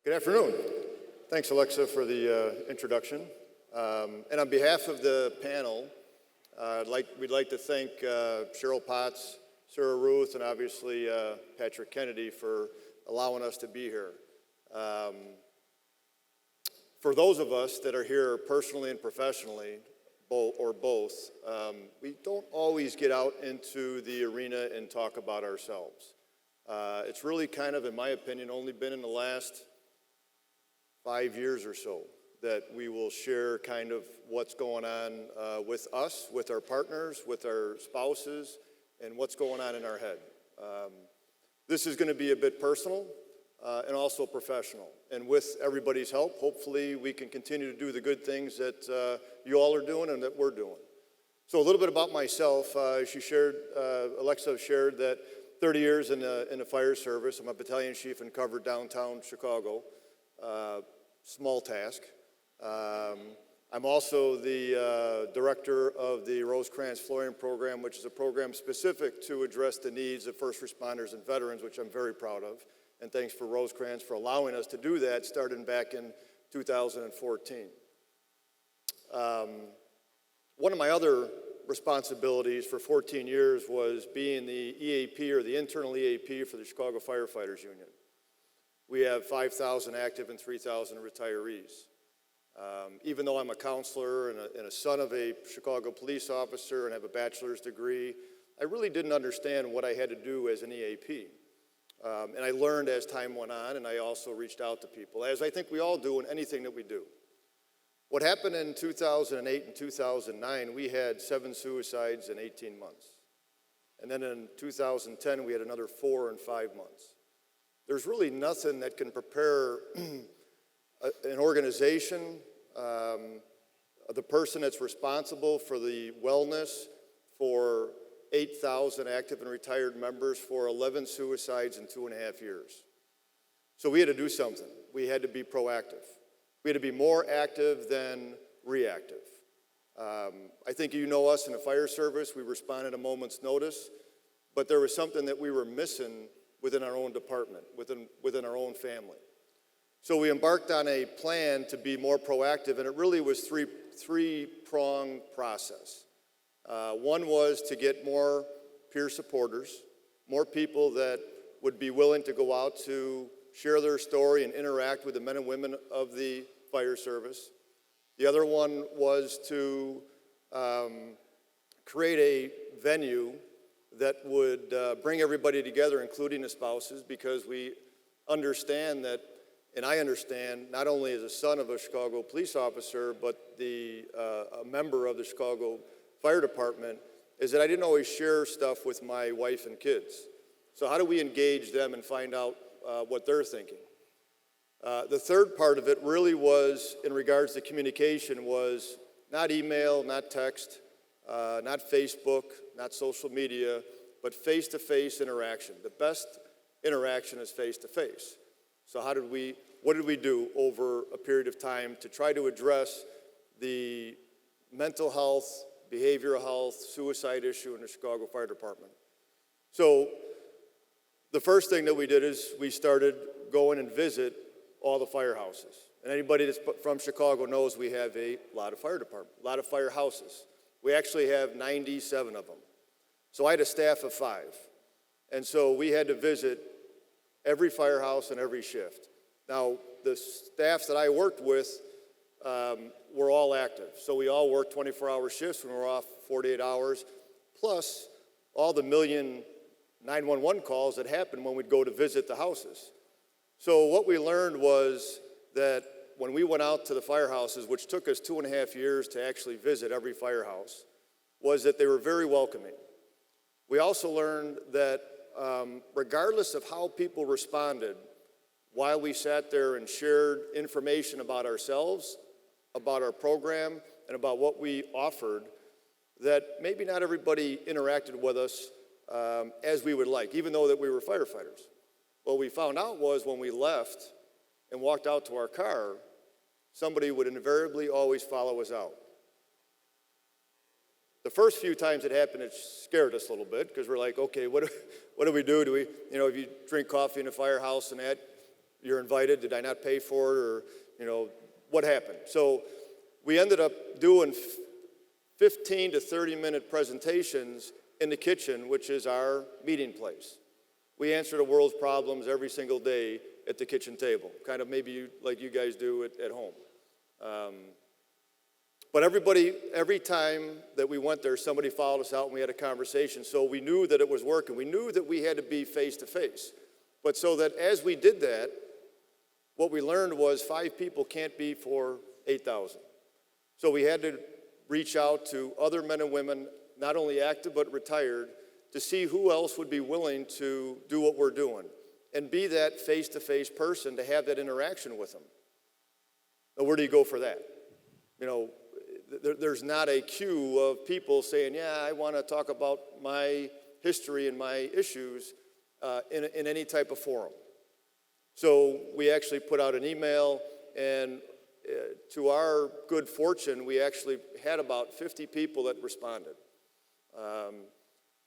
Good afternoon. Thanks, Alexa, for the introduction. And on behalf of the panel, we'd like to thank Cheryl Potts, Sarah Ruth, and obviously Patrick Kennedy for allowing us to be here. For those of us that are here personally and professionally, both, we don't always get out into the arena and talk about ourselves. It's really kind of, in my opinion, only been in the last 5 years or so that we will share kind of what's going on with us, with our partners, with our spouses, and what's going on in our head. This is going to be a bit personal and also professional. And with everybody's help, hopefully we can continue to do the good things that you all are doing and that we're doing. So a little bit about myself. Alexa shared that 30 years in the fire service. I'm a battalion chief and covered downtown Chicago. Small task. I'm also the director of the Rosecrance Florian program, which is a program specific to address the needs of first responders and veterans, which I'm very proud of. And thanks for Rosecrance for allowing us to do that, starting back in 2014. One of my other responsibilities for 14 years was being the EAP, or the internal EAP, for the Chicago Firefighters Union. We have 5,000 active and 3,000 retirees. Even though I'm a counselor and a son of a Chicago police officer and have a bachelor's degree, I really didn't understand what I had to do as an EAP. And I learned as time went on, and I also reached out to people, as I think we all do in anything that we do. What happened in 2008 and 2009, we had 7 suicides in 18 months. And then in 2010, we had another 4 in 5 months. There's really nothing that can prepare an organization, the person that's responsible for the wellness for 8,000 active and retired members, for 11 suicides in 2.5 years. So we had to do something. We had to be proactive. We had to be more active than reactive. I think you know us in the fire service. We responded at a moment's notice, but there was something that we were missing within our own department, within our own family. So we embarked on a plan to be more proactive, and it really was three-pronged process. One was to get more peer supporters, more people that would be willing to go out to share their story and interact with the men and women of the fire service. The other one was to create a venue that would bring everybody together, including the spouses, because we understand that, and I understand, not only as a son of a Chicago police officer, but a member of the Chicago Fire Department, is that I didn't always share stuff with my wife and kids. So how do we engage them and find out what they're thinking? The third part of it really was, in regards to communication, was not email, not text, not Facebook, not social media, but face-to-face interaction. The best interaction is face-to-face. So what did we do over a period of time to try to address the mental health, behavioral health, suicide issue in the Chicago Fire Department? So the first thing that we did is we started going and visit all the firehouses. And anybody that's from Chicago knows we have a lot of fire departments, a lot of firehouses. We actually have 97 of them. So I had a staff of 5. And so we had to visit every firehouse and every shift. Now, the staffs that I worked with were all active. So we all worked 24-hour shifts when we were off 48 hours, plus all the million 911 calls that happened when we'd go to visit the houses. So what we learned was that when we went out to the firehouses, which took us 2.5 years to actually visit every firehouse, was that they were very welcoming. We also learned that regardless of how people responded, while we sat there and shared information about ourselves, about our program, and about what we offered, that maybe not everybody interacted with us as we would like, even though that we were firefighters. What we found out was when we left and walked out to our car, somebody would invariably always follow us out. The first few times it happened, it scared us a little bit, because we're like, okay, what do we do? Do we, if you drink coffee in a firehouse and that, you're invited, did I not pay for it, or, you know, what happened? So we ended up doing 15 to 30-minute presentations in the kitchen, which is our meeting place. We answer the world's problems every single day at the kitchen table, kind of maybe like you guys do at home. But every time that we went there, somebody followed us out and we had a conversation. So we knew that it was working. We knew that we had to be face to face. But so that as we did that, what we learned was 5 people can't be for 8,000. So we had to reach out to other men and women, not only active but retired, to see who else would be willing to do what we're doing and be that face-to-face person to have that interaction with them. Now, where do you go for that? You know, there's not a queue of people saying, yeah, I want to talk about my history and my issues in any type of forum. So we actually put out an email, and to our good fortune, we actually had about 50 people that responded.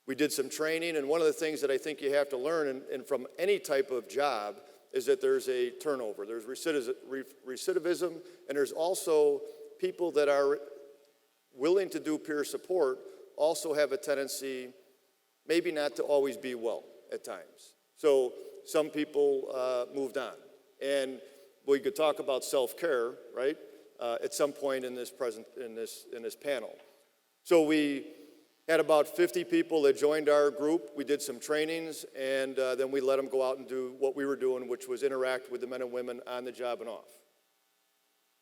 We did some training, and one of the things that I think you have to learn and from any type of job is that there's a turnover. There's recidivism, and there's also people that are willing to do peer support also have a tendency maybe not to always be well at times. So some people moved on. And we could talk about self-care, right, at some point in this panel. So we had about 50 people that joined our group. We did some trainings, and then we let them go out and do what we were doing, which was interact with the men and women on the job and off.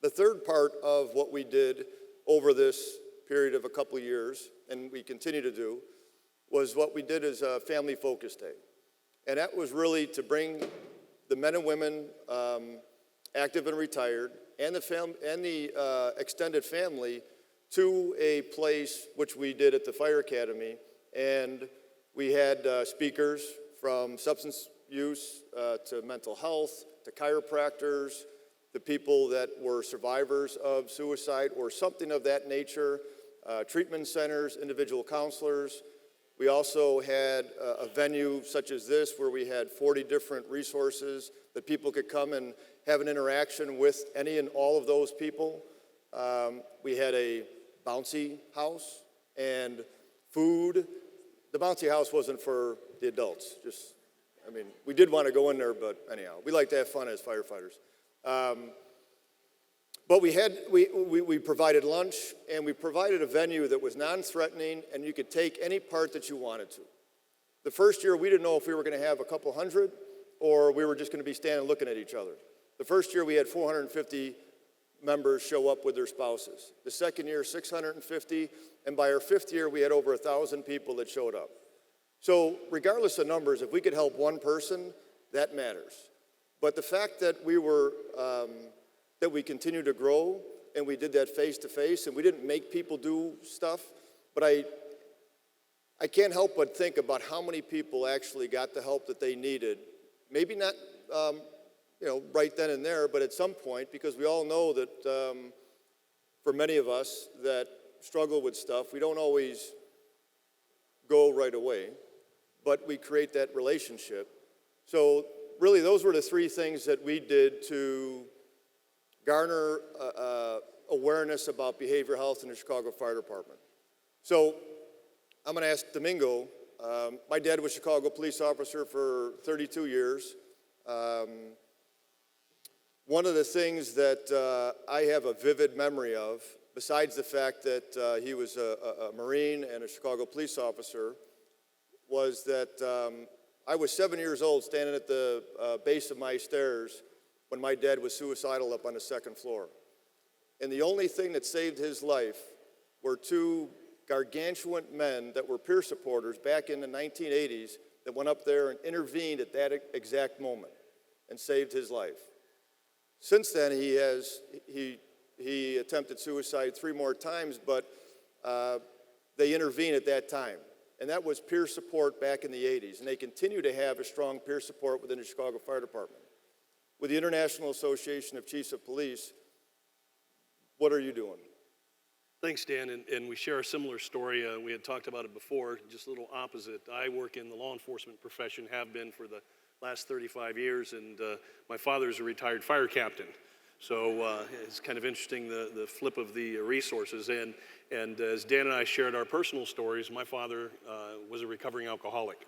The third part of what we did over this period of a couple of years, and we continue to do, was what we did as a family focus day. And that was really to bring the men and women, active and retired, and the extended family to a place which we did at the Fire Academy. And we had speakers from substance use to mental health, to chiropractors, the people that were survivors of suicide or something of that nature, treatment centers, individual counselors. We also had a venue such as this where we had 40 different resources that people could come and have an interaction with any and all of those people. We had a bouncy house and food. The bouncy house wasn't for the adults. We did want to go in there, but anyhow, we like to have fun as firefighters. But we provided lunch, and we provided a venue that was non-threatening, and you could take any part that you wanted to. The first year, we didn't know if we were going to have a couple hundred, or we were just going to be standing looking at each other. The first year, we had 450 members show up with their spouses. The second year, 650, and by our 5th year, we had over 1,000 people that showed up. So regardless of numbers, if we could help one person, that matters. But the fact that we continued to grow, and we did that face-to-face, and we didn't make people do stuff, but I can't help but think about how many people actually got the help that they needed. Maybe not, right then and there, but at some point, because we all know that for many of us that struggle with stuff, we don't always go right away, but we create that relationship. So really, those were the 3 things that we did to garner awareness about behavioral health in the Chicago Fire Department. So I'm going to ask Domingo. My dad was a Chicago police officer for 32 years. One of the things that I have a vivid memory of, besides the fact that he was a Marine and a Chicago police officer, was that I was 7 years old standing at the base of my stairs when my dad was suicidal up on the 2nd floor. And the only thing that saved his life were 2 gargantuan men that were peer supporters back in the 1980s that went up there and intervened at that exact moment and saved his life. Since then, he attempted suicide 3 more times, but they intervened at that time. And that was peer support back in the 80s. And they continue to have a strong peer support within the Chicago Fire Department. With the International Association of Chiefs of Police, what are you doing? Thanks, Dan, and we share a similar story. We had talked about it before, just a little opposite. I work in the law enforcement profession, have been for the last 35 years, and my father's a retired fire captain. So it's kind of interesting, the flip of the resources. And as Dan and I shared our personal stories, my father was a recovering alcoholic.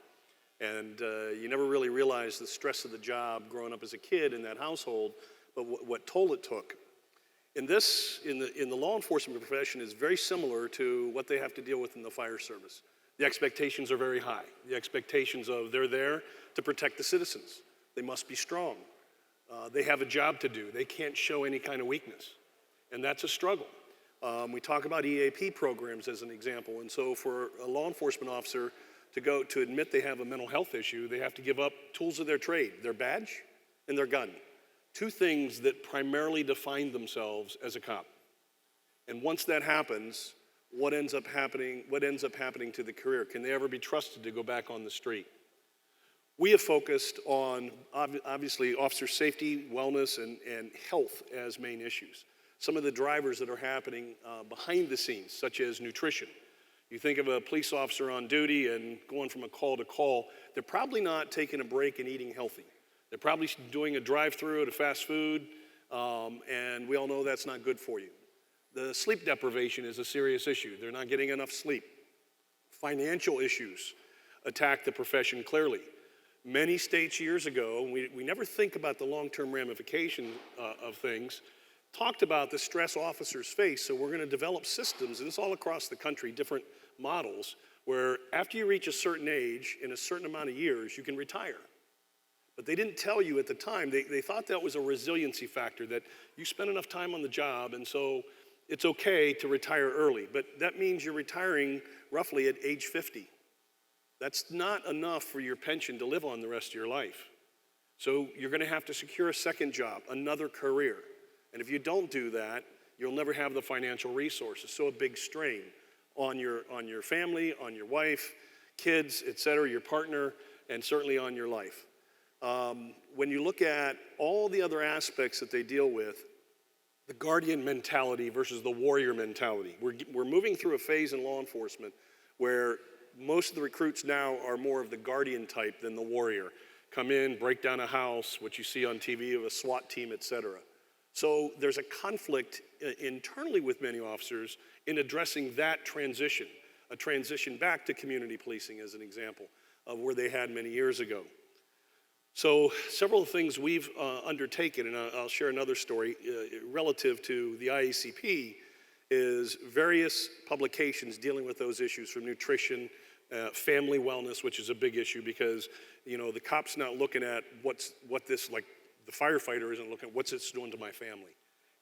And you never really realize the stress of the job growing up as a kid in that household, but what toll it took. In the law enforcement profession is very similar to what they have to deal with in the fire service. The expectations are very high. The expectations of they're there to protect the citizens. They must be strong. They have a job to do. They can't show any kind of weakness. And that's a struggle. We talk about EAP programs as an example. And so for a law enforcement officer to admit they have a mental health issue, they have to give up tools of their trade, their badge and their gun. Two things that primarily define themselves as a cop. And once that happens, what ends up happening to the career? Can they ever be trusted to go back on the street? We have focused on, obviously, officer safety, wellness, and health as main issues. Some of the drivers that are happening behind the scenes, such as nutrition. You think of a police officer on duty and going from a call to call, they're probably not taking a break and eating healthy. They're probably doing a drive-through at a fast food, and we all know that's not good for you. The sleep deprivation is a serious issue. They're not getting enough sleep. Financial issues attack the profession clearly. Many states years ago, we never think about the long-term ramification of things, talked about the stress officers face, so we're going to develop systems, and it's all across the country, different models, where after you reach a certain age, in a certain amount of years, you can retire. But they didn't tell you at the time, they thought that was a resiliency factor, that you spend enough time on the job, and so it's okay to retire early. But that means you're retiring roughly at age 50. That's not enough for your pension to live on the rest of your life. So you're going to have to secure a second job, another career. And if you don't do that, you'll never have the financial resources. So a big strain on your family, on your wife, kids, et cetera, your partner, and certainly on your life. When you look at all the other aspects that they deal with, the guardian mentality versus the warrior mentality. We're moving through a phase in law enforcement where most of the recruits now are more of the guardian type than the warrior. Come in, break down a house, what you see on TV of a SWAT team, et cetera. So there's a conflict internally with many officers in addressing that transition, a transition back to community policing as an example of where they had many years ago. So several things we've undertaken, and I'll share another story relative to the IACP, is various publications dealing with those issues from nutrition, family wellness, which is a big issue because, the cop's not looking at what this, like the firefighter isn't looking at what's this doing to my family,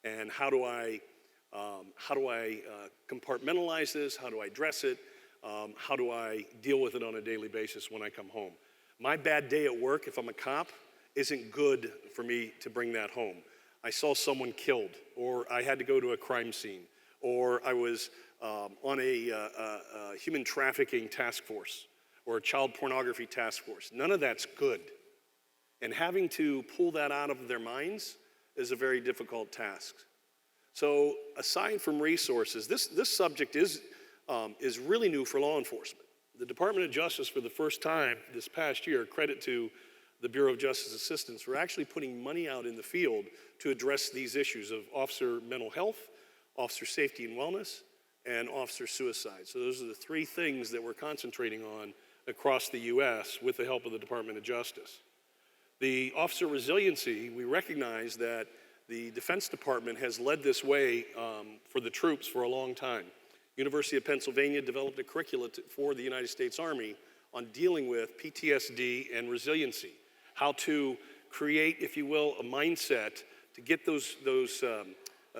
and how do I compartmentalize this, how do I address it, how do I deal with it on a daily basis when I come home. My bad day at work, if I'm a cop, isn't good for me to bring that home. I saw someone killed, or I had to go to a crime scene, or I was on a human trafficking task force, or a child pornography task force. None of that's good. And having to pull that out of their minds is a very difficult task. So aside from resources, this subject is really new for law enforcement. The Department of Justice, for the first time this past year, credit to the Bureau of Justice Assistance, we're actually putting money out in the field to address these issues of officer mental health, officer safety and wellness, and officer suicide. So those are the three things that we're concentrating on across the U.S. with the help of the Department of Justice. The officer resiliency, we recognize that the Defense Department has led this way for the troops for a long time. University of Pennsylvania developed a curricula for the United States Army on dealing with PTSD and resiliency, how to create, if you will, a mindset to get those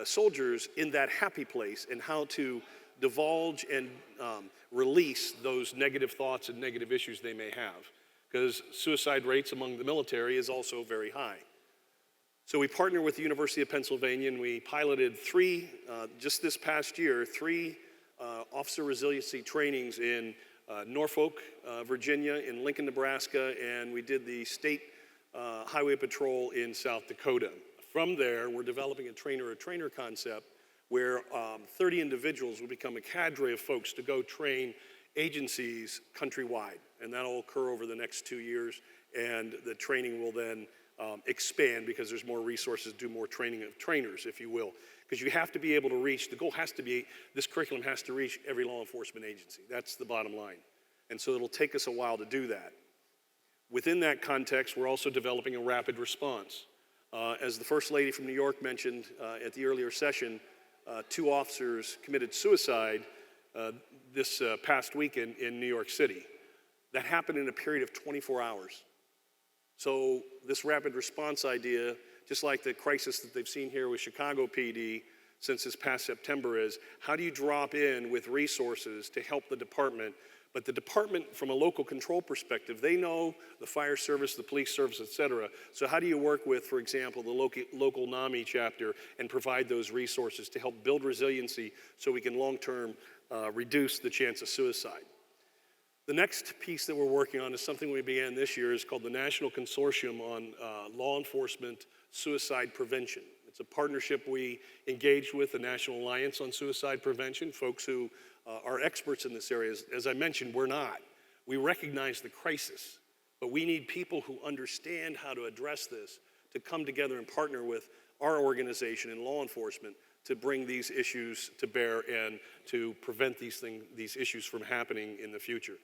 soldiers in that happy place, and how to divulge and release those negative thoughts and negative issues they may have, because suicide rates among the military is also very high. So we partnered with the University of Pennsylvania, and we piloted just this past year, three officer resiliency trainings in Norfolk, Virginia, in Lincoln, Nebraska, and we did the state highway patrol in South Dakota. From there, we're developing a trainer concept where 30 individuals will become a cadre of folks to go train agencies countrywide, and that'll occur over the next 2 years, and the training will then expand because there's more resources, do more training of trainers, if you will. Because you have to be able to reach, the goal has to be, this curriculum has to reach every law enforcement agency. That's the bottom line. And so it'll take us a while to do that. Within that context, we're also developing a rapid response. As the First Lady from New York mentioned at the earlier session, 2 officers committed suicide this past week in New York City. That happened in a period of 24 hours. So this rapid response idea, just like the crisis that they've seen here with Chicago PD since this past September, is how do you drop in with resources to help the department? But the department, from a local control perspective, they know the fire service, the police service, et cetera. So how do you work with, for example, the local NAMI chapter and provide those resources to help build resiliency so we can long-term reduce the chance of suicide? The next piece that we're working on is something we began this year. Is called the National Consortium on Law Enforcement Suicide Prevention. It's a partnership we engaged with the National Alliance on Suicide Prevention, folks who are experts in this area. As I mentioned, we're not. We recognize the crisis, but we need people who understand how to address this to come together and partner with our organization and law enforcement to bring these issues to bear and to prevent these issues from happening in the future.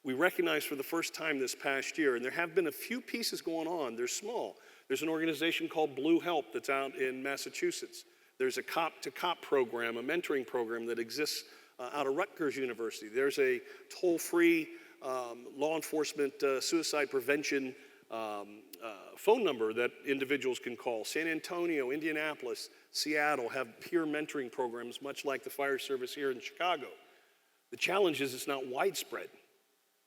We recognize for the first time this past year, and there have been a few pieces going on, they're small. There's an organization called Blue Help that's out in Massachusetts. There's a cop-to-cop program, a mentoring program that exists out of Rutgers University. There's a toll-free law enforcement suicide prevention phone number that individuals can call. San Antonio, Indianapolis, Seattle have peer mentoring programs, much like the fire service here in Chicago. The challenge is it's not widespread.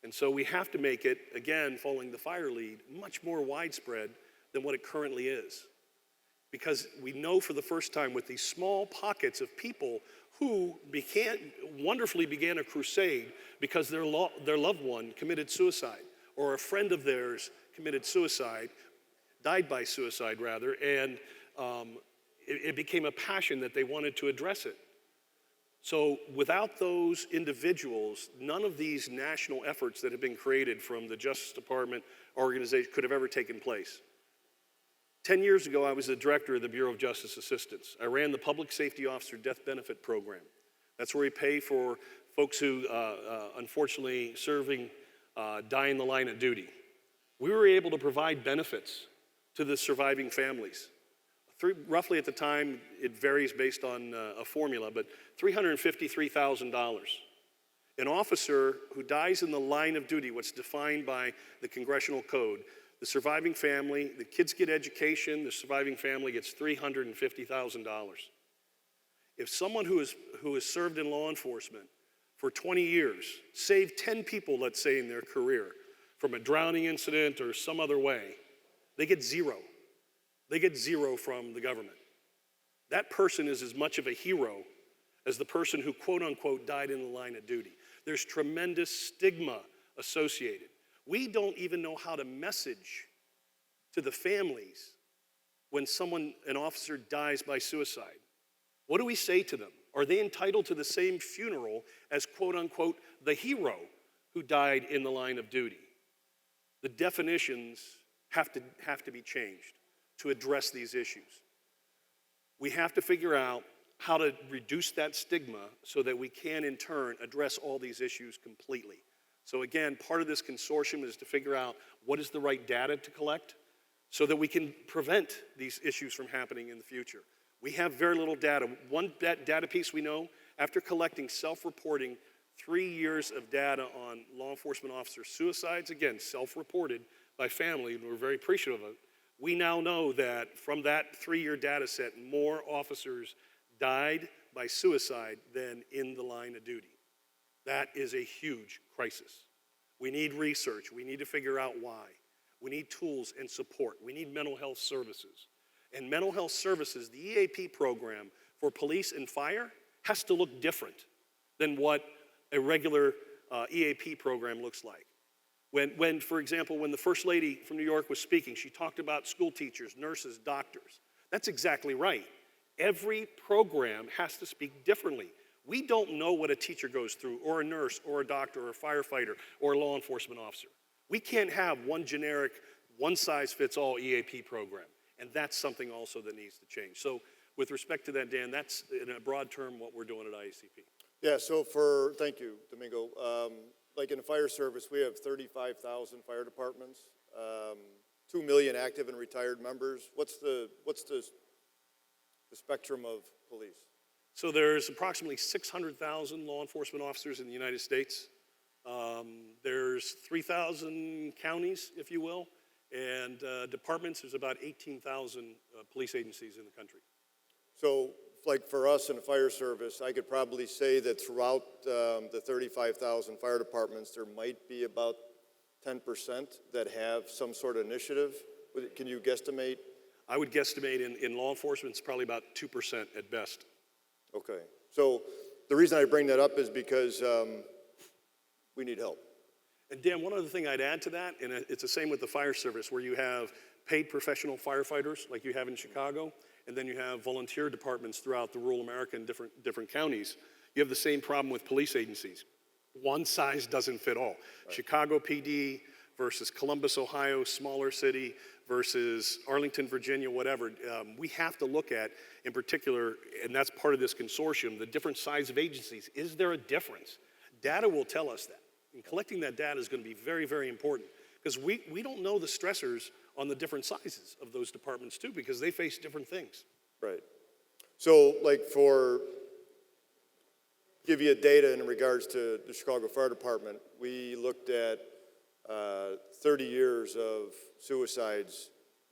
And so we have to make it, again, following the fire lead, much more widespread than what it currently is. Because we know for the first time with these small pockets of people who wonderfully began a crusade because their loved one committed suicide, or a friend of theirs committed suicide, died by suicide rather, and it became a passion that they wanted to address it. So without those individuals, none of these national efforts that have been created from the Justice Department organization could have ever taken place. 10 years ago, I was the director of the Bureau of Justice Assistance. I ran the Public Safety Officer Death Benefit Program. That's where we pay for folks who, unfortunately, serving, die in the line of duty. We were able to provide benefits to the surviving families. Roughly at the time, it varies based on a formula, but $353,000. An officer who dies in the line of duty, what's defined by the congressional code, the surviving family, the kids get education, the surviving family gets $350,000. If someone who has served in law enforcement for 20 years, saved 10 people, let's say, in their career, from a drowning incident or some other way, they get zero. They get zero from the government. That person is as much of a hero as the person who, quote unquote, died in the line of duty. There's tremendous stigma associated. We don't even know how to message to the families when an officer dies by suicide. What do we say to them? Are they entitled to the same funeral as, quote unquote, the hero who died in the line of duty? The definitions have to be changed to address these issues. We have to figure out how to reduce that stigma so that we can, in turn, address all these issues completely. So again, part of this consortium is to figure out what is the right data to collect so that we can prevent these issues from happening in the future. We have very little data. One data piece we know, after collecting self-reporting 3 years of data on law enforcement officer suicides, again, self-reported by family, and we're very appreciative of it, we now know that from that 3-year data set, more officers died by suicide than in the line of duty. That is a huge crisis. We need research. We need to figure out why. We need tools and support. We need mental health services. And mental health services, the EAP program for police and fire, has to look different than what a regular EAP program looks like. When, for example, when the First Lady from New York was speaking, she talked about school teachers, nurses, doctors. That's exactly right. Every program has to speak differently. We don't know what a teacher goes through, or a nurse, or a doctor, or a firefighter, or a law enforcement officer. We can't have one generic, one-size-fits-all EAP program, and that's something also that needs to change. So with respect to that, Dan, that's in a broad term what we're doing at IACP. Yeah, so thank you, Domingo. Like in the fire service, we have 35,000 fire departments, 2 million active and retired members. What's the spectrum of police? So there's approximately 600,000 law enforcement officers in the United States. There's 3,000 counties, if you will, and departments. There's about 18,000 police agencies in the country. So, like for us in the fire service, I could probably say that throughout the 35,000 fire departments, there might be about 10% that have some sort of initiative. Can you guesstimate? I would guesstimate in law enforcement, it's probably about 2% at best. Okay. So the reason I bring that up is because we need help. And Dan, one other thing I'd add to that, and it's the same with the fire service, where you have paid professional firefighters like you have in Chicago, and then you have volunteer departments throughout the rural America in different counties. You have the same problem with police agencies. One size doesn't fit all. Right. Chicago PD versus Columbus, Ohio, smaller city, versus Arlington, Virginia, whatever. We have to look at, in particular, and that's part of this consortium, the different size of agencies. Is there a difference? Data will tell us that. And collecting that data is going to be very, very important, because we don't know the stressors on the different sizes of those departments too, because they face different things. Right. So like give you data in regards to the Chicago Fire Department, we looked at 30 years of suicides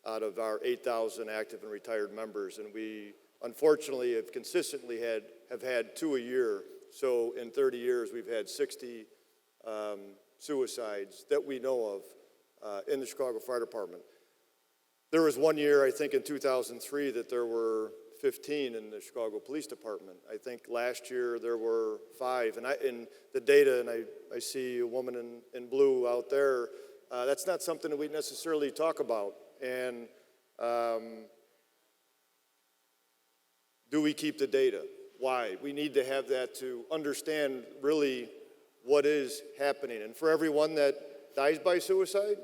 out of our 8,000 active and retired members, and we unfortunately have consistently have had 2 a year. So in 30 years, we've had 60 suicides that we know of in the Chicago Fire Department. There was 1 year, I think in 2003, that there were 15 in the Chicago Police Department. I think last year there were 5. And in the data, and I see a woman in blue out there, that's not something that we necessarily talk about. And do we keep the data? Why? We need to have that to understand really what is happening. And for everyone that dies by suicide,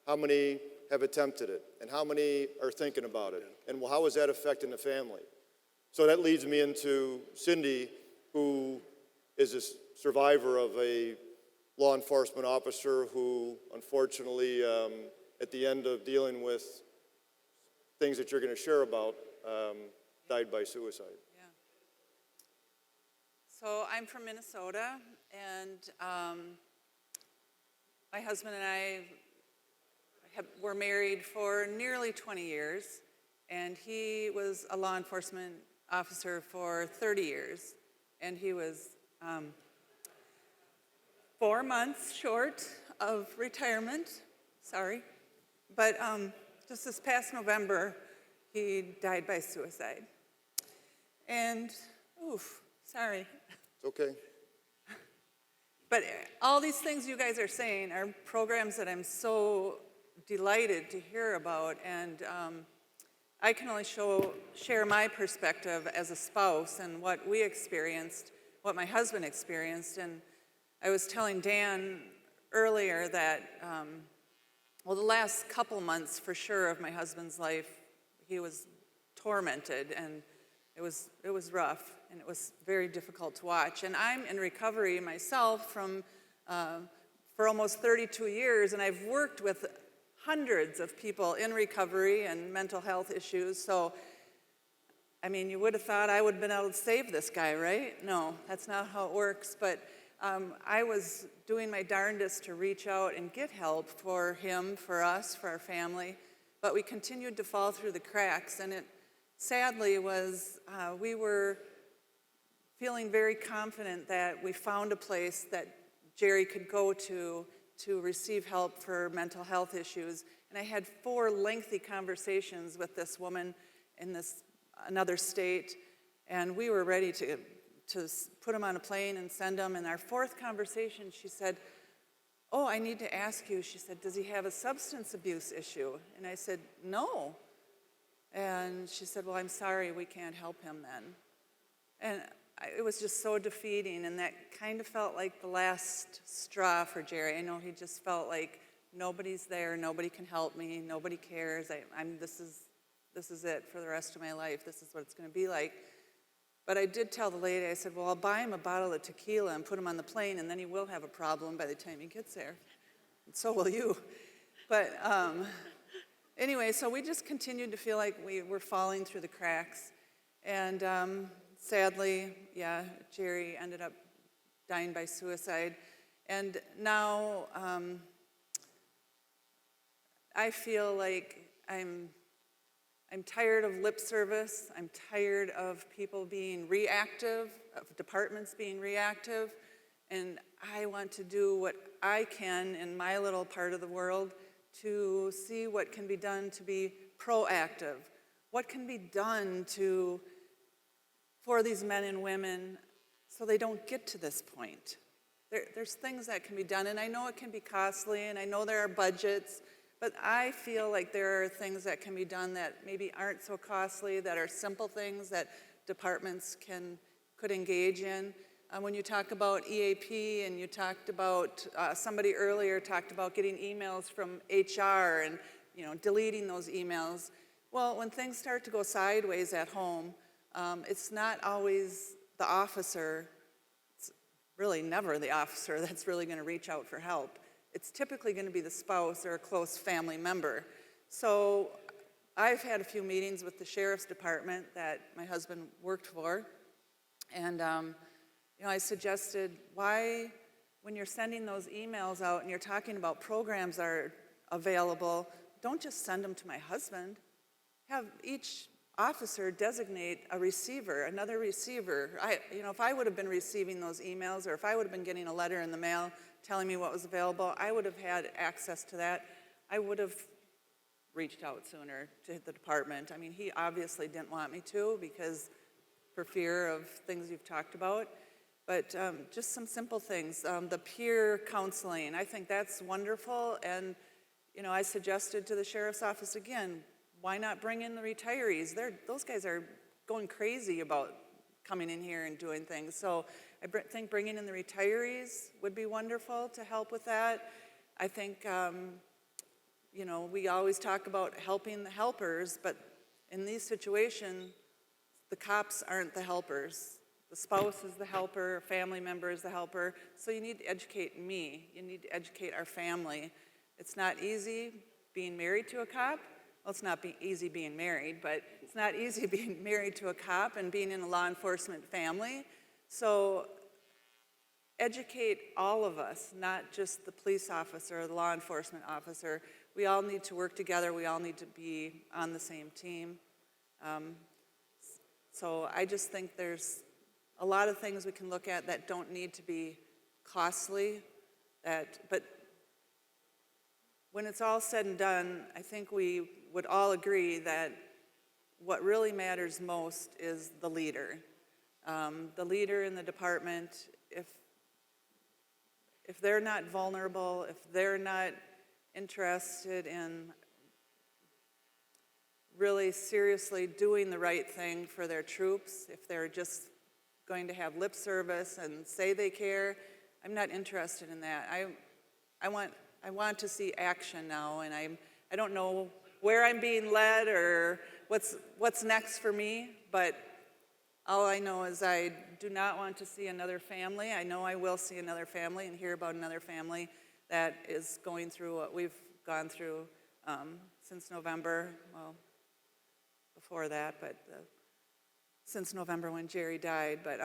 how many have attempted it? And how many are thinking about it? And how is that affecting the family? So that leads me into Cindy, who is a survivor of a law enforcement officer who unfortunately, at the end of dealing with things that you're going to share about, died by suicide. Yeah. So I'm from Minnesota, and my husband and I were married for nearly 20 years, and he was a law enforcement officer for 30 years, and he was 4 months short of retirement, sorry, but just this past November, he died by suicide. And, oof, sorry. It's okay. But all these things you guys are saying are programs that I'm so delighted to hear about, and I can only share my perspective as a spouse and what we experienced, what my husband experienced. And I was telling Dan earlier that, well, the last couple months for sure of my husband's life, he was tormented, and it was rough, and it was very difficult to watch. And I'm in recovery myself for almost 32 years, and I've worked with hundreds of people in recovery and mental health issues. So, I mean, you would have thought I would have been able to save this guy, right? No, that's not how it works. But I was doing my darndest to reach out and get help for him, for us, for our family. But we continued to fall through the cracks, and it sadly was, we were feeling very confident that we found a place that Jerry could go to receive help for mental health issues. And I had 4 lengthy conversations with this woman in another state, and we were ready to put him on a plane and send him. And our 4th conversation, she said, "Oh, I need to ask you," she said, "does he have a substance abuse issue?" And I said, "No." And she said, "Well, I'm sorry, we can't help him then." And it was just so defeating, and that kind of felt like the last straw for Jerry. I know he just felt like nobody's there, nobody can help me, nobody cares, this is it for the rest of my life, this is what it's gonna be like. But I did tell the lady, I said, well, I'll buy him a bottle of tequila and put him on the plane, and then he will have a problem by the time he gets there. And so will you. But anyway, so we just continued to feel like we were falling through the cracks. And sadly, yeah, Jerry ended up dying by suicide. And now I feel like I'm tired of lip service. I'm tired of people being reactive, of departments being reactive. And I want to do what I can in my little part of the world to see what can be done to be proactive. What can be done for these men and women so they don't get to this point. There's things that can be done, and I know it can be costly, and I know there are budgets, but I feel like there are things that can be done that maybe aren't so costly, that are simple things that departments could engage in. When you talk about EAP, and you talked about, somebody earlier talked about getting emails from HR and deleting those emails. Well, when things start to go sideways at home, it's not always the officer, it's really never the officer that's really gonna reach out for help. It's typically gonna be the spouse or a close family member. So I've had a few meetings with the sheriff's department that my husband worked for, and I suggested, why, when you're sending those emails out and you're talking about programs that are available, don't just send them to my husband. Have each officer designate a receiver, another receiver. If I would have been receiving those emails, or if I would have been getting a letter in the mail telling me what was available, I would have had access to that. I would have reached out sooner to the department. I mean, he obviously didn't want me to, because for fear of things you've talked about. But just some simple things. The peer counseling, I think that's wonderful. And I suggested to the sheriff's office again, why not bring in the retirees? Those guys are going crazy about coming in here and doing things. So I think bringing in the retirees would be wonderful to help with that. I think, we always talk about helping the helpers, but in these situations, the cops aren't the helpers. The spouse is the helper, family member is the helper. So you need to educate me. You need to educate our family. It's not easy being married to a cop. Well, it's not easy being married, but it's not easy being married to a cop and being in a law enforcement family. So educate all of us, not just the police officer or the law enforcement officer. We all need to work together. We all need to be on the same team. So I just think there's a lot of things we can look at that don't need to be costly, but when it's all said and done, I think we would all agree that what really matters most is the leader. The leader in the department, if they're not vulnerable, if they're not interested in really seriously doing the right thing for their troops, if they're just going to have lip service and say they care, I'm not interested in that. I want to see action now, and I don't know where I'm being led or what's next for me, but all I know is I do not want to see another family. I know I will see another family and hear about another family that is going through what we've gone through since November. Well, before that, but since November when Jerry died. But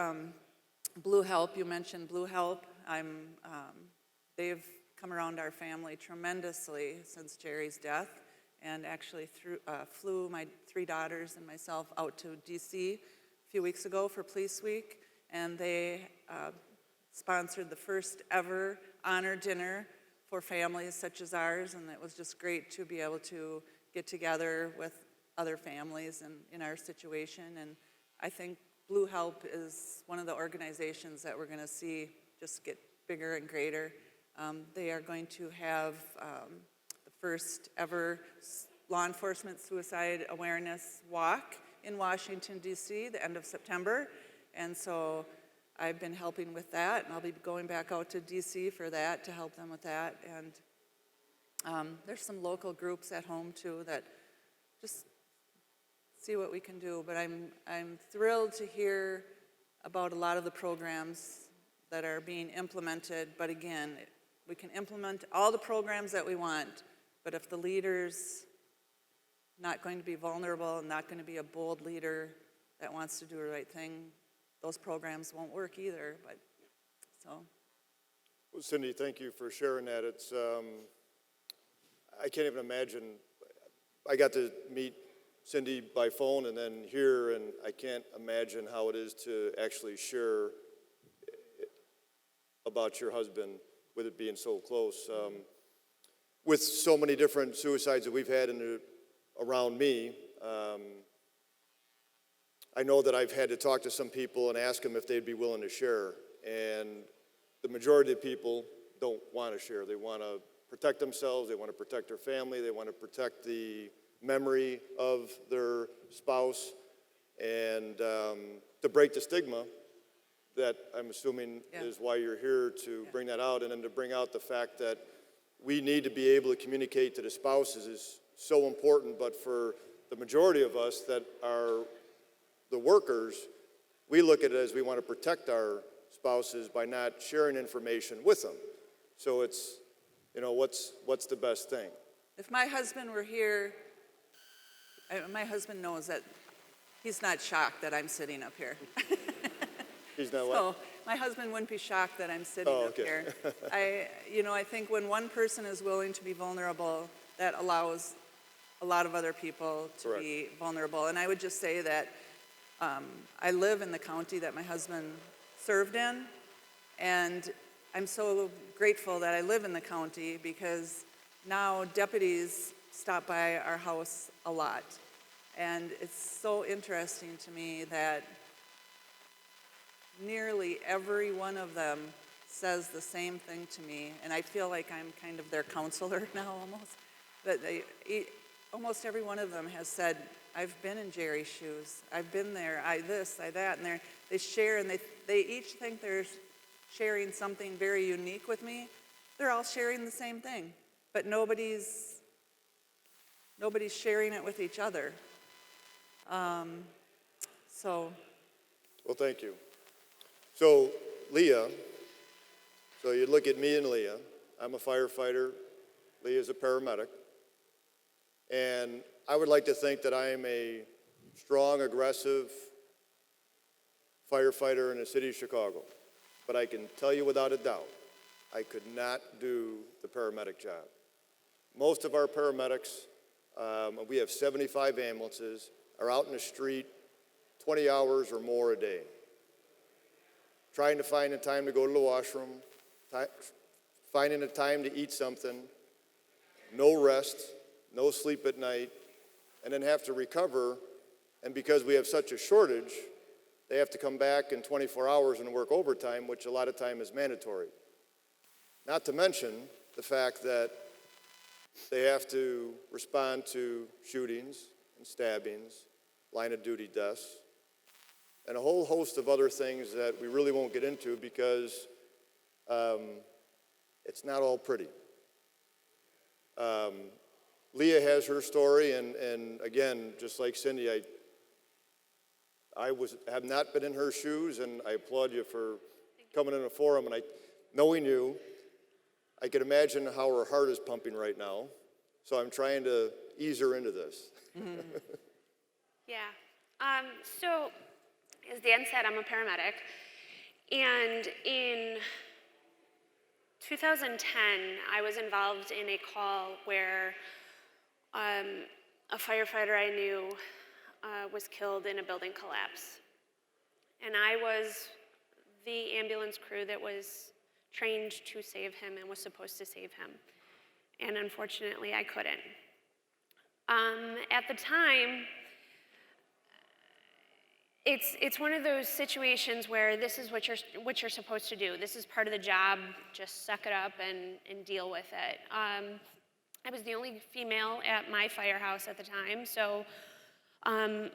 Blue Help, you mentioned Blue Help. They've come around our family tremendously since Jerry's death, and actually flew my 3 daughters and myself out to DC a few weeks ago for Police Week, and they sponsored the first ever honor dinner for families such as ours, and it was just great to be able to get together with other families in our situation. And I think Blue Help is one of the organizations that we're going to see just get bigger and greater. They are going to have the first ever law enforcement suicide awareness walk in Washington, D.C., the end of September. And so I've been helping with that, and I'll be going back out to D.C. for that, to help them with that. And There's some local groups at home too that just see what we can do. But I'm thrilled to hear about a lot of the programs that are being implemented. But again, we can implement all the programs that we want, but if the leader's not going to be vulnerable and not going to be a bold leader that wants to do the right thing, those programs won't work either. But so. Well, Cindy, thank you for sharing that. It's, I can't even imagine. I got to meet Cindy by phone and then here, and I can't imagine how it is to actually share about your husband with it being so close. With so many different suicides that we've had around me, I know that I've had to talk to some people and ask them if they'd be willing to share. And the majority of people don't want to share. They want to protect themselves, they want to protect their family, they want to protect the memory of their spouse, and to break the stigma that I'm assuming is why you're here, to bring that out, and then to bring out the fact that we need to be able to communicate to the spouses is so important. But for the majority of us that are the workers, we look at it as we want to protect our spouses by not sharing information with them. So it's, you know, what's the best thing? If my husband were here, my husband knows that he's not shocked that I'm sitting up here. He's not what? So my husband wouldn't be shocked that I'm sitting up here. I think when one person is willing to be vulnerable, that allows a lot of other people to be vulnerable. And I would just say that I live in the county that my husband served in, and I'm so grateful that I live in the county because now deputies stop by our house a lot. And it's so interesting to me that nearly every one of them says the same thing to me, and I feel like I'm kind of their counselor now almost. But almost every one of them has said, I've been in Jerry's shoes, I've been there, I this, I that, and they share, and they each think they're sharing something very unique with me. They're all sharing the same thing, but nobody's sharing it with each other. Well, thank you. So, Leah, so you look at me and Leah. I'm a firefighter. Leah's a paramedic. And I would like to think that I am a strong, aggressive firefighter in the city of Chicago. But I can tell you without a doubt, I could not do the paramedic job. Most of our paramedics, we have 75 ambulances, are out in the street 20 hours or more a day, trying to find a time to go to the washroom, finding a time to eat something, no rest, no sleep at night, and then have to recover. And because we have such a shortage, they have to come back in 24 hours and work overtime, which a lot of time is mandatory. Not to mention the fact that they have to respond to shootings and stabbings, line of duty deaths, and a whole host of other things that we really won't get into because it's not all pretty. Leah has her story, and again, just like Cindy, I have not been in her shoes, and I applaud you for coming in a forum. And knowing you, I can imagine how her heart is pumping right now. So I'm trying to ease her into this. Mm-hmm. Yeah. So, as Dan said, I'm a paramedic. And in 2010, I was involved in a call where a firefighter I knew was killed in a building collapse. And I was the ambulance crew that was trained to save him and was supposed to save him. And unfortunately, I couldn't. At the time, it's one of those situations where this is what you're supposed to do. This is part of the job. Just suck it up and deal with it. I was the only female at my firehouse at the time, so men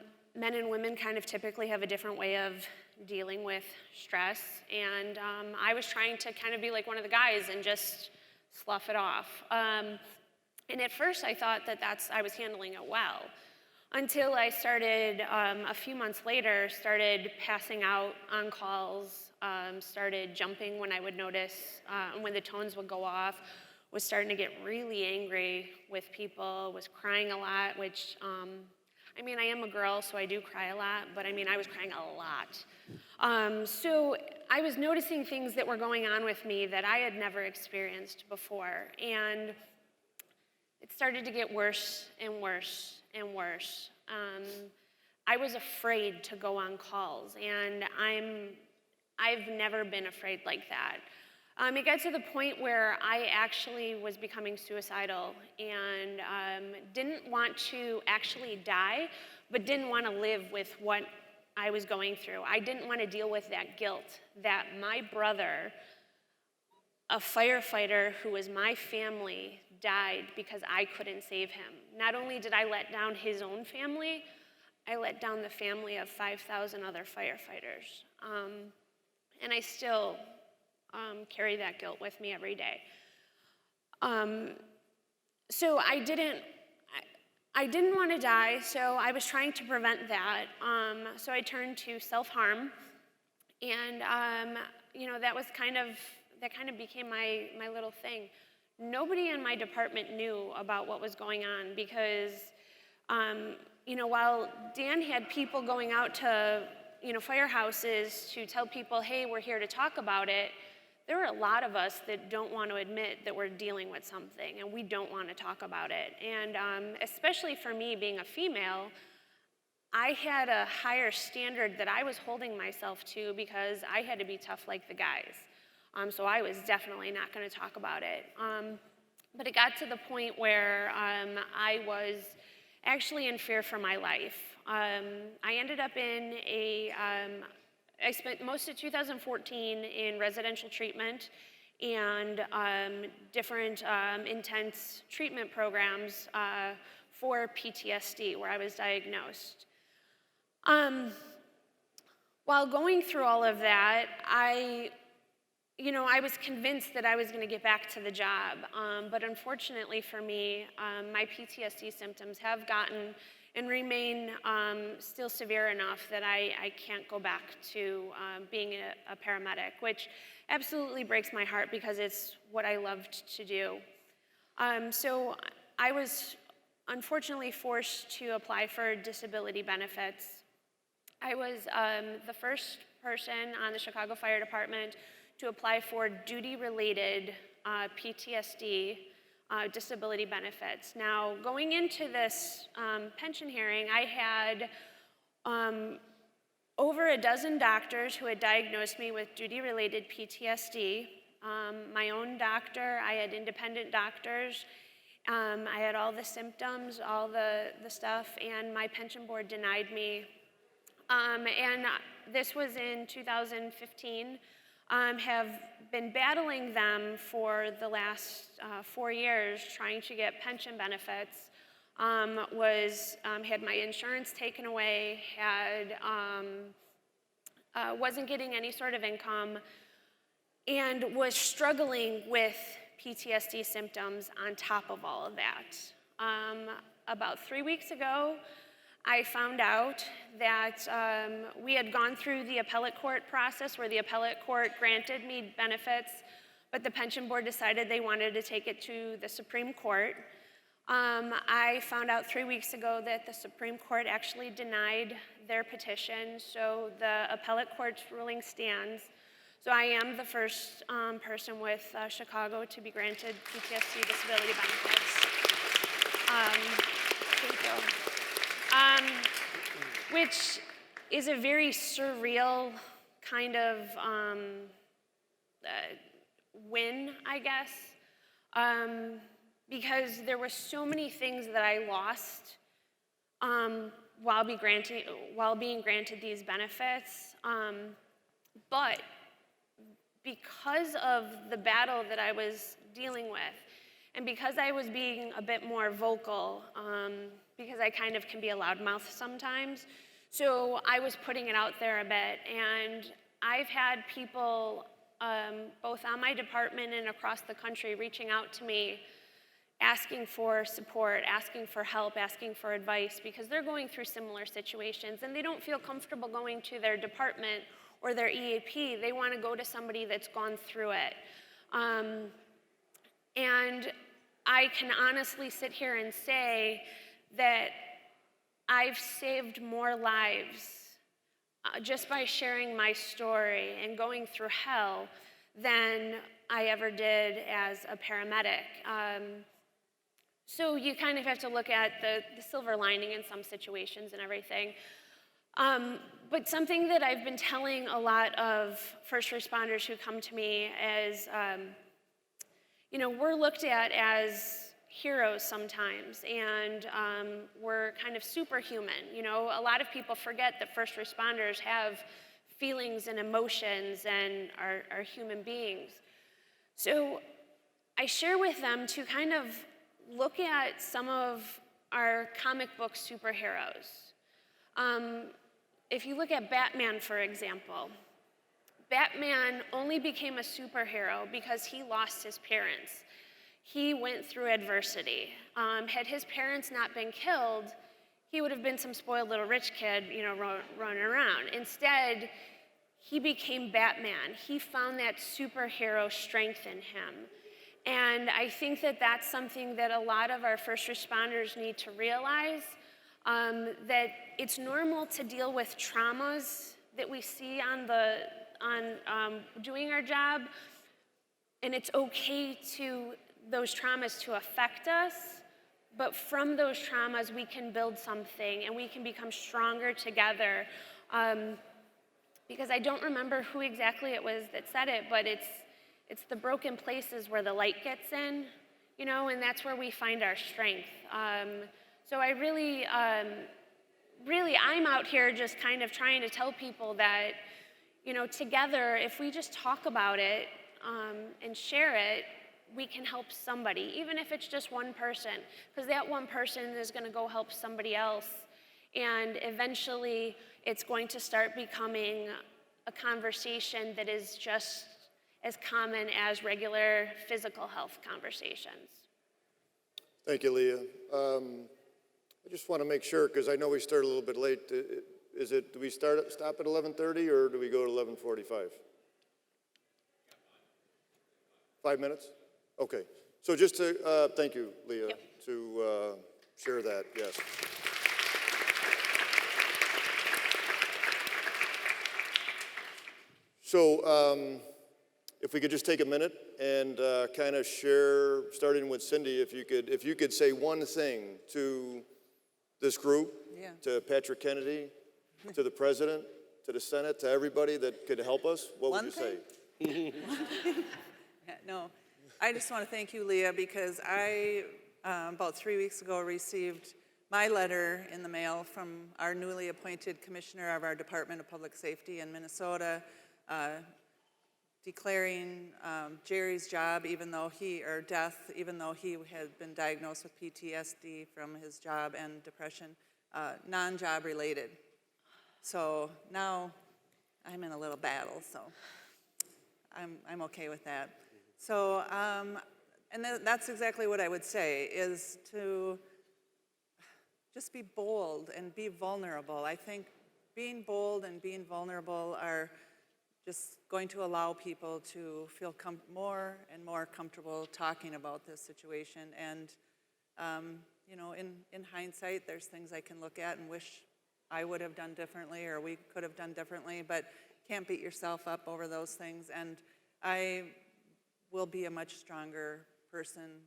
and women kind of typically have a different way of dealing with stress, and I was trying to kind of be like one of the guys and just slough it off. And at first I thought that I was handling it well, until I started, a few months later, started passing out on calls, started jumping when I would notice, when the tones would go off, was starting to get really angry with people, was crying a lot, which, I mean, I am a girl, so I do cry a lot, but I mean, I was crying a lot. So I was noticing things that were going on with me that I had never experienced before, and it started to get worse and worse and worse. I was afraid to go on calls, and I've never been afraid like that. It got to the point where I actually was becoming suicidal and didn't want to actually die, but didn't want to live with what I was going through. I didn't want to deal with that guilt that my brother, a firefighter who was my family, died because I couldn't save him. Not only did I let down his own family, I let down the family of 5,000 other firefighters. And I still carry that guilt with me every day. So I didn't want to die, so I was trying to prevent that. So I turned to self-harm, and that kind of became my little thing. Nobody in my department knew about what was going on because, while Dan had people going out to, firehouses to tell people, hey, we're here to talk about it, there were a lot of us that don't want to admit that we're dealing with something and we don't want to talk about it. And especially for me being a female, I had a higher standard that I was holding myself to because I had to be tough like the guys. So I was definitely not going to talk about it. But it got to the point where I was actually in fear for my life. I ended up I spent most of 2014 in residential treatment and different intense treatment programs for PTSD, where I was diagnosed. While going through all of that, I was convinced that I was going to get back to the job, but unfortunately for me, my PTSD symptoms have gotten and remain still severe enough that I can't go back to being a paramedic, which absolutely breaks my heart because it's what I loved to do. So I was unfortunately forced to apply for disability benefits. I was the first person on the Chicago Fire Department to apply for duty-related PTSD disability benefits. Now, going into this pension hearing, I had over a dozen doctors who had diagnosed me with duty-related PTSD. My own doctor, I had independent doctors. I had all the symptoms, all the stuff, and my pension board denied me. And this was in 2015. Have been battling them for the last 4 years, trying to get pension benefits. Had my insurance taken away, wasn't getting any sort of income, and was struggling with PTSD symptoms on top of all of that. About 3 weeks ago, I found out that we had gone through the appellate court process where the appellate court granted me benefits, but the pension board decided they wanted to take it to the Supreme Court. I found out 3 weeks ago that the Supreme Court actually denied their petition, so the appellate court's ruling stands. So I am the first person with Chicago to be granted PTSD disability benefits. Thank you. Which is a very surreal kind of win, I guess, because there were so many things that I lost while being granted these benefits, but because of the battle that I was dealing with, and because I was being a bit more vocal, because I kind of can be a loudmouth sometimes, so I was putting it out there a bit, and I've had people both on my department and across the country reaching out to me asking for support, asking for help, asking for advice, because they're going through similar situations and they don't feel comfortable going to their department or their EAP. They want to go to somebody that's gone through it. And I can honestly sit here and say that I've saved more lives just by sharing my story and going through hell than I ever did as a paramedic. So you kind of have to look at the silver lining in some situations and everything. But something that I've been telling a lot of first responders who come to me is, we're looked at as heroes sometimes, and we're kind of superhuman. A lot of people forget that first responders have feelings and emotions and are human beings. So I share with them to kind of look at some of our comic book superheroes. If you look at Batman, for example, Batman only became a superhero because he lost his parents. He went through adversity. Had his parents not been killed, he would have been some spoiled little rich kid, running around. Instead, he became Batman. He found that superhero strength in him. And I think that that's something that a lot of our first responders need to realize, that it's normal to deal with traumas that we see on doing our job, and it's okay to those traumas to affect us, but from those traumas we can build something and we can become stronger together. Because I don't remember who exactly it was that said it, but it's the broken places where the light gets in, and that's where we find our strength. So I really, I'm out here just kind of trying to tell people that, together, if we just talk about it and share it, we can help somebody, even if it's just one person, because that one person is going to go help somebody else, and eventually it's going to start becoming a conversation that is just as common as regular physical health conversations. Thank you, Leah. I just want to make sure, because I know we started a little bit late. Do we stop at 11:30 or do we go to 11:45? 5 minutes? Okay. So just to, thank you, Leah, to share that, yes. So if we could just take a minute and kind of share, starting with Cindy, if you could say one thing to this group, to Patrick Kennedy, to the President, to the Senate, to everybody that could help us, what would you say? No, I just want to thank you, Leah, because I, about 3 weeks ago, received my letter in the mail from our newly appointed commissioner of our Department of Public Safety in Minnesota, declaring Jerry's job, death, even though he had been diagnosed with PTSD from his job and depression, non-job related. So now I'm in a little battle, so I'm okay with that. So, and that's exactly what I would say, is to just be bold and be vulnerable. I think being bold and being vulnerable are just going to allow people to feel more and more comfortable talking about this situation. And, in hindsight, there's things I can look at and wish I would have done differently or we could have done differently, but can't beat yourself up over those things. And I will be a much stronger person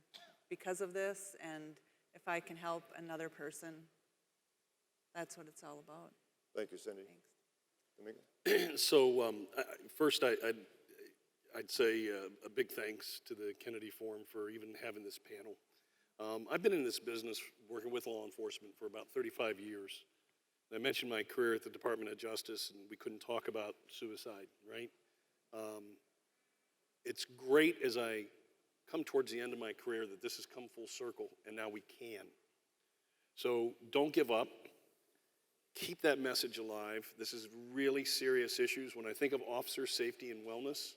because of this, and if I can help another person, that's what it's all about. Thank you, Cindy. Thanks. Domingo? So first, I'd say a big thanks to the Kennedy Forum for even having this panel. I've been in this business working with law enforcement for about 35 years. I mentioned my career at the Department of Justice, and we couldn't talk about suicide, right? It's great as I come towards the end of my career that this has come full circle, and now we can. So don't give up. Keep that message alive. This is really serious issues. When I think of officer safety and wellness,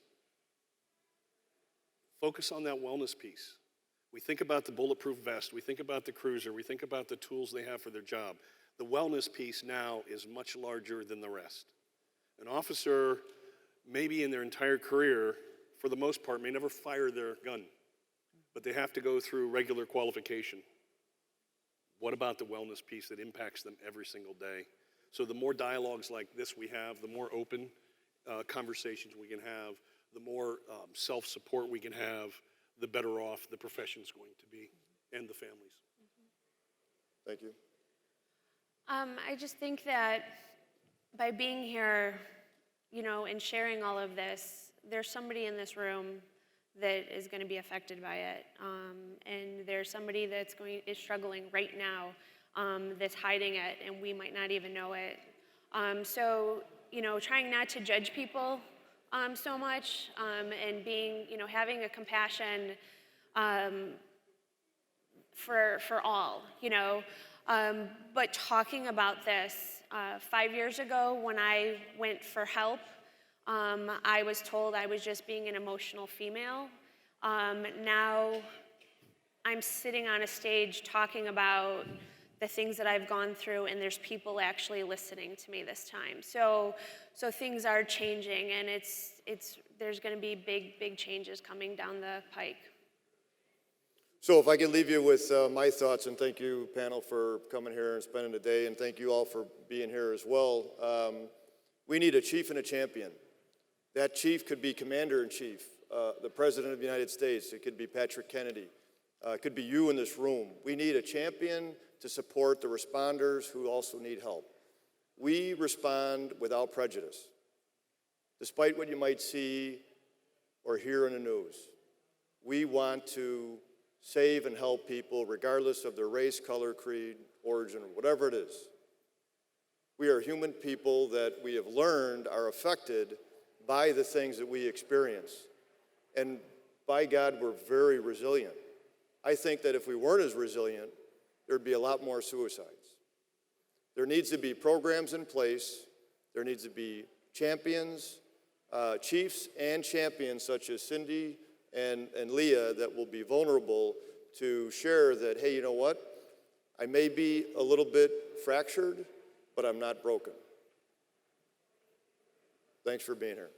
focus on that wellness piece. We think about the bulletproof vest, we think about the cruiser, we think about the tools they have for their job. The wellness piece now is much larger than the rest. An officer, maybe in their entire career, for the most part, may never fire their gun, but they have to go through regular qualification. What about the wellness piece that impacts them every single day? So the more dialogues like this we have, the more open conversations we can have, the more self-support we can have, the better off the profession's going to be, and the families. Thank you. I just think that by being here, you know, and sharing all of this, there's somebody in this room that is going to be affected by it, and there's somebody that's is struggling right now, that's hiding it, and we might not even know it. So, you know, trying not to judge people so much, and being, you know, having a compassion for all, you know. But talking about this, 5 years ago when I went for help, I was told I was just being an emotional female. Now I'm sitting on a stage talking about the things that I've gone through, and there's people actually listening to me this time. So things are changing, and there's going to be big changes coming down the pike. So if I could leave you with my thoughts, and thank you, panel, for coming here and spending the day, and thank you all for being here as well. We need a chief and a champion. That chief could be commander-in-chief, the President of the United States. It could be Patrick Kennedy. It could be you in this room. We need a champion to support the responders who also need help. We respond without prejudice, despite what you might see or hear in the news. We want to save and help people regardless of their race, color, creed, origin, or whatever it is. We are human people that we have learned are affected by the things that we experience. And by God, we're very resilient. I think that if we weren't as resilient, there'd be a lot more suicides. There needs to be programs in place. There needs to be champions, chiefs and champions such as Cindy and Leah that will be vulnerable to share that, hey, you know what? I may be a little bit fractured, but I'm not broken. Thanks for being here.